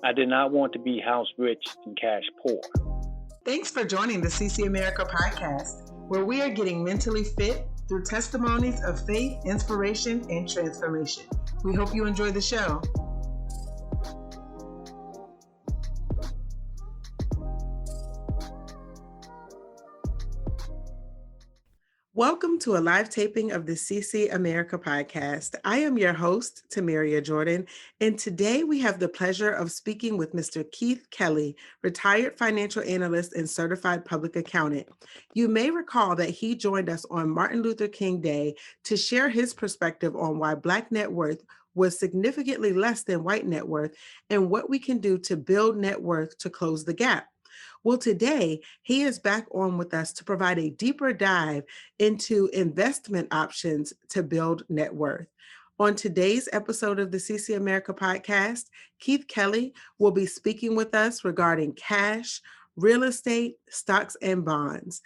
I did not want to be house rich and cash poor. Thanks for joining the CC America podcast, where we are getting mentally fit through testimonies of faith, inspiration, and transformation. We hope you enjoy the show. Welcome to a live taping of the CC America podcast. I am your host, Tamaria Jordan, and today we have the pleasure of speaking with Mr. Keith Kelley, retired financial analyst and certified public accountant. You may recall that he joined us on Martin Luther King Day to share his perspective on why Black net worth was significantly less than white net worth and what we can do to build net worth to close the gap. Well, today he is back on with us to provide a deeper dive into investment options to build net worth. On today's episode of the CC America podcast, Keith Kelley will be speaking with us regarding cash, real estate, stocks, and bonds.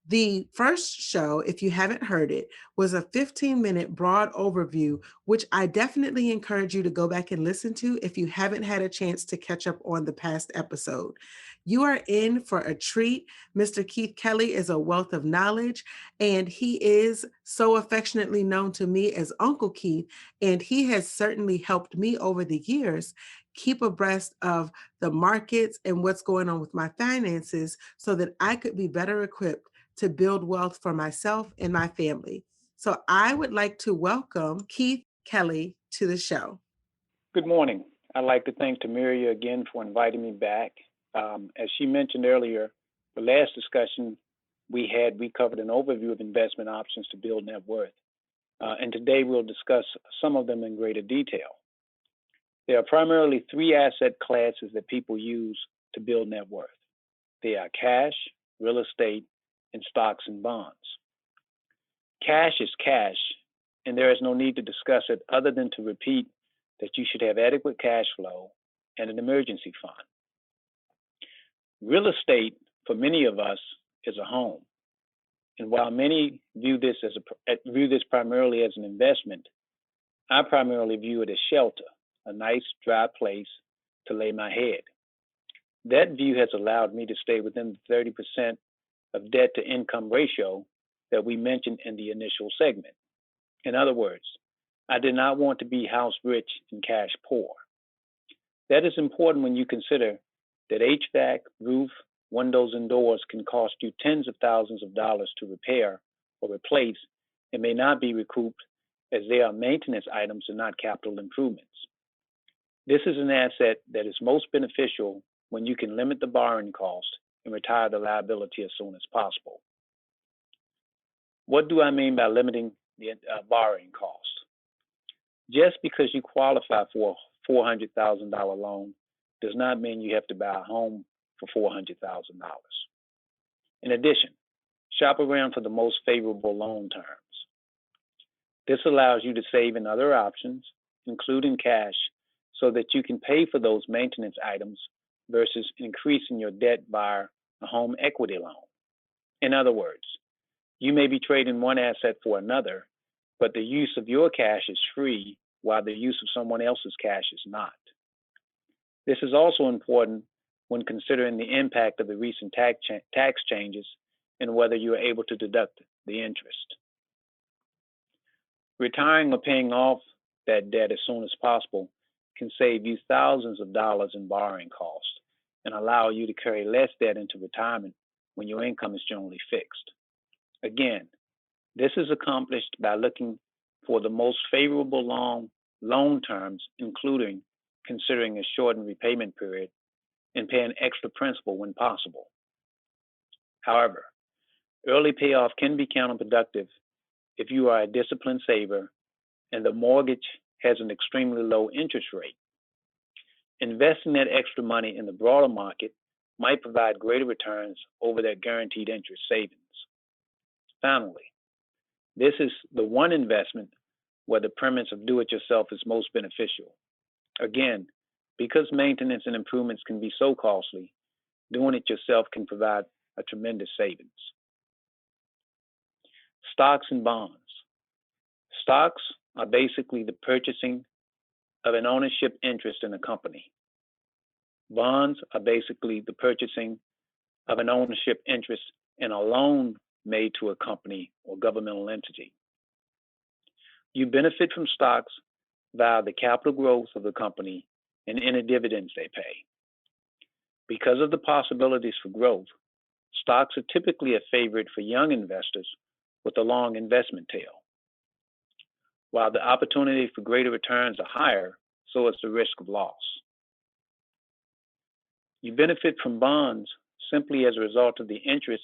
The first show, if you haven't heard it, was a 15-minute broad overview, which I definitely encourage you to go back and listen to if you haven't had a chance to catch up on the past episode. You are in for a treat. Mr. Keith Kelley is a wealth of knowledge, and he is so affectionately known to me as Uncle Keith, and he has certainly helped me over the years keep abreast of the markets and what's going on with my finances so that I could be better equipped to build wealth for myself and my family. So I would like to welcome Keith Kelley to the show. Good morning. I'd like to thank Tamaria again for inviting me back. As she mentioned earlier, the last discussion we covered an overview of investment options to build net worth. And today we'll discuss some of them in greater detail. There are primarily three asset classes that people use to build net worth. They are cash, real estate, and stocks and bonds. Cash is cash, and there is no need to discuss it other than to repeat that you should have adequate cash flow and an emergency fund. Real estate, for many of us, is a home. And while many view this primarily as an investment, I primarily view it as shelter, a nice dry place to lay my head. That view has allowed me to stay within the 30% of debt to income ratio that we mentioned in the initial segment. In other words, I did not want to be house rich and cash poor. That is important when you consider that HVAC, roof, windows, and doors can cost you tens of thousands of dollars to repair or replace and may not be recouped as they are maintenance items and not capital improvements. This is an asset that is most beneficial when you can limit the borrowing cost and retire the liability as soon as possible. What do I mean by limiting the borrowing cost? Just because you qualify for a $400,000 loan does not mean you have to buy a home for $400,000. In addition, shop around for the most favorable loan terms. This allows you to save in other options, including cash, so that you can pay for those maintenance items versus increasing your debt via a home equity loan. In other words, you may be trading one asset for another, but the use of your cash is free while the use of someone else's cash is not. This is also important when considering the impact of the recent tax changes and whether you are able to deduct the interest. Retiring or paying off that debt as soon as possible can save you thousands of dollars in borrowing costs and allow you to carry less debt into retirement when your income is generally fixed. Again, this is accomplished by looking for the most favorable loan terms, including considering a shortened repayment period and paying extra principal when possible. However, early payoff can be counterproductive if you are a disciplined saver and the mortgage has an extremely low interest rate. Investing that extra money in the broader market might provide greater returns over that guaranteed interest savings. Finally, this is the one investment where the premise of do-it-yourself is most beneficial. Again, because maintenance and improvements can be so costly, doing it yourself can provide a tremendous savings. Stocks and bonds. Stocks are basically the purchasing of an ownership interest in a company. Bonds are basically the purchasing of an ownership interest in a loan made to a company or governmental entity. You benefit from stocks via the capital growth of the company and any dividends they pay. Because of the possibilities for growth, stocks are typically a favorite for young investors with a long investment tail. While the opportunity for greater returns are higher, so is the risk of loss. You benefit from bonds simply as a result of the interest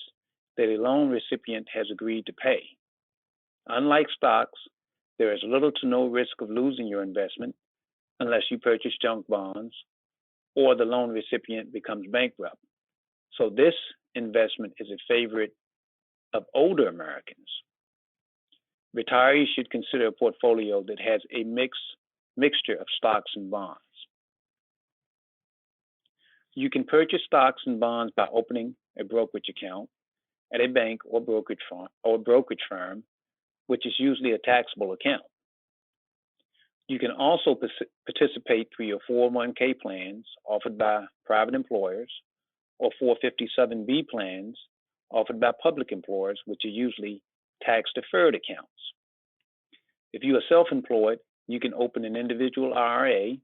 that a loan recipient has agreed to pay. Unlike stocks, there is little to no risk of losing your investment unless you purchase junk bonds or the loan recipient becomes bankrupt. So this investment is a favorite of older Americans. Retirees should consider a portfolio that has a mixture of stocks and bonds. You can purchase stocks and bonds by opening a brokerage account at a bank or brokerage firm, which is usually a taxable account. You can also participate through your 401k plans offered by private employers or 457B plans offered by public employers, which are usually tax-deferred accounts. If you are self-employed, you can open an individual IRA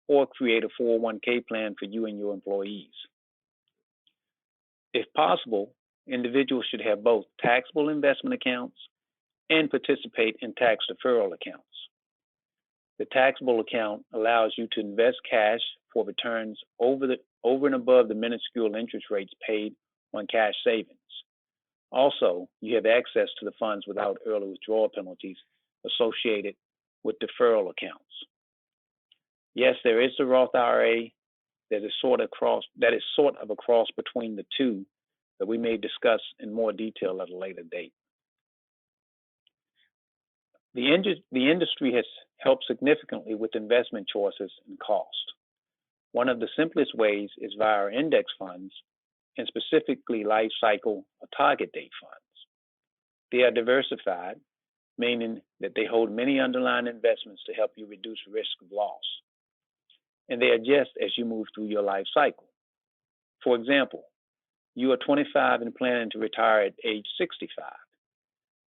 or create a 401k plan for you and your employees. If possible, individuals should have both taxable investment accounts and participate in tax deferral accounts. The taxable account allows you to invest cash for returns over and above the minuscule interest rates paid on cash savings. Also, you have access to the funds without early withdrawal penalties associated with deferral accounts. Yes, there is the Roth IRA that is sort of a cross between the two that we may discuss in more detail at a later date. The industry has helped significantly with investment choices and cost. One of the simplest ways is via our index funds, and specifically life cycle or target date funds. They are diversified, meaning that they hold many underlying investments to help you reduce risk of loss. And they adjust as you move through your life cycle. For example, you are 25 and planning to retire at age 65.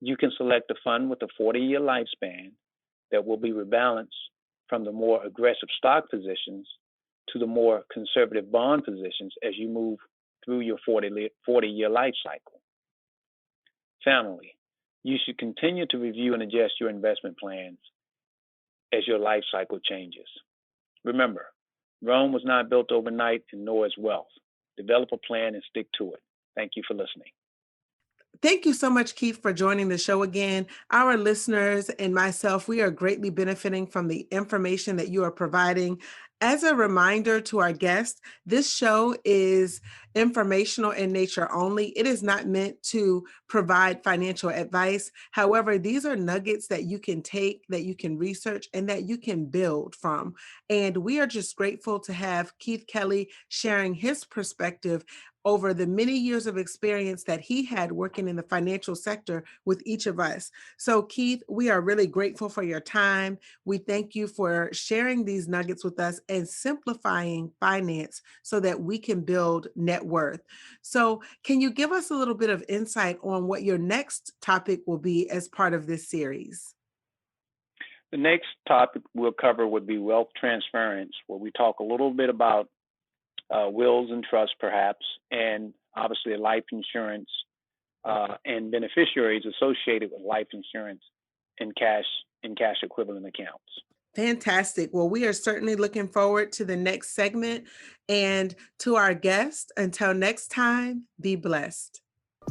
You can select a fund with a 40-year lifespan that will be rebalanced from the more aggressive stock positions to the more conservative bond positions as you move through your 40-year life cycle. Finally, you should continue to review and adjust your investment plans as your life cycle changes. Remember, Rome was not built overnight, and nor is wealth. Develop a plan and stick to it. Thank you for listening. Thank you so much, Keith, for joining the show again. Our listeners and myself, we are greatly benefiting from the information that you are providing. As a reminder to our guests, this show is informational in nature only. It is not meant to provide financial advice. However, these are nuggets that you can take, that you can research, and that you can build from. And we are just grateful to have Keith Kelley sharing his perspective over the many years of experience that he had working in the financial sector with each of us. So Keith, we are really grateful for your time. We thank you for sharing these nuggets with us and simplifying finance so that we can build net worth. So can you give us a little bit of insight on what your next topic will be as part of this series? The next topic we'll cover would be wealth transference, where we talk a little bit about wills and trusts, perhaps, and obviously life insurance and beneficiaries associated with life insurance and cash equivalent accounts. Fantastic. Well, we are certainly looking forward to the next segment. And to our guests, until next time, be blessed.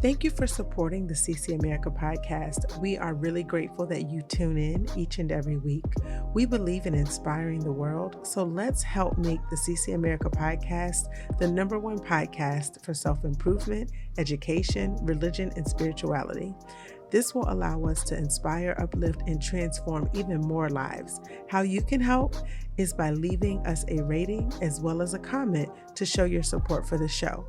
Thank you for supporting the CC America podcast. We are really grateful that you tune in each and every week. We believe in inspiring the world, so let's help make the CC America podcast the #1 podcast for self-improvement, education, religion, and spirituality. This will allow us to inspire, uplift, and transform even more lives. How you can help is by leaving us a rating as well as a comment to show your support for the show.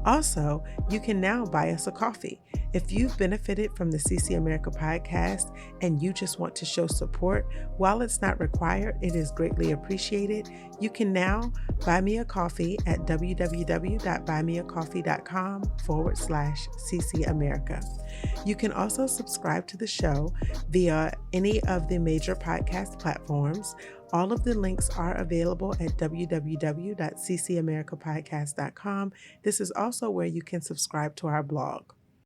Also, you can now buy us a coffee. If you've benefited from the CC America podcast and you just want to show support, while it's not required, it is greatly appreciated. You can now buy me a coffee at www.buymeacoffee.com/CC America. You can also subscribe to the show via any of the major podcast platforms. All of the links are available at www.ccamericapodcast.com. This is also where you can subscribe to our blog.